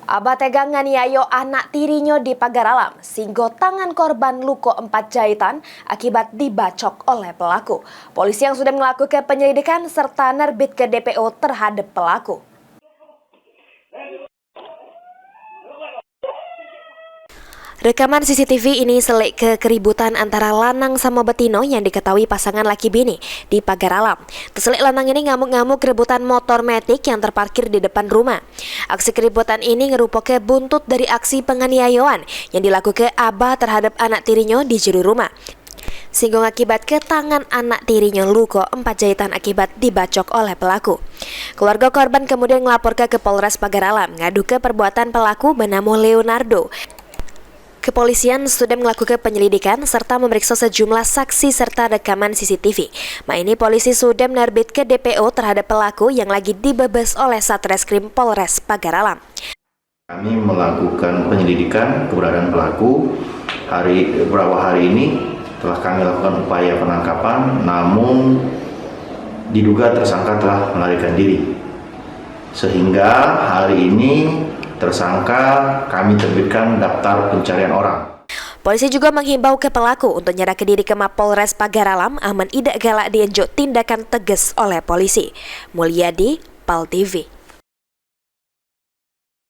Abah tega nganiayo anak tirinya di pagar alam, singgo tangan korban luka 4 jahitan akibat dibacok oleh pelaku. Polisi yang sudah melakukan penyelidikan serta nerbit ke DPO terhadap pelaku. Rekaman CCTV ini selik ke keributan antara lanang sama betino yang diketahui pasangan laki bini di pagar alam. Terselik lanang ini ngamuk-ngamuk keributan motor metik yang terparkir di depan rumah. Aksi keributan ini ngerupoke buntut dari aksi penganiayaan yang dilakukan abah terhadap anak tirinya di juru rumah. Singgung akibat ke tangan anak tirinya luka 4 jahitan akibat dibacok oleh pelaku. Keluarga korban kemudian melapor ke Polres Pagar Alam ngadu ke perbuatan pelaku bernama Leonardo. Kepolisian sudah melakukan penyelidikan serta memeriksa sejumlah saksi serta rekaman CCTV. Ini polisi sudah menerbit ke DPO terhadap pelaku yang lagi dibebas oleh Satreskrim Polres Pagar Alam. Kami melakukan penyelidikan keberadaan pelaku. Beberapa hari ini telah kami lakukan upaya penangkapan, namun diduga tersangka telah melarikan diri. Sehingga hari ini tersangka kami terbitkan daftar pencarian orang. Polisi juga menghimbau ke pelaku untuk menyerahkan diri ke Mapolres Pagar Alam aman tidak galak dienjuk tindakan tegas oleh polisi. Mulyadi, PAL TV.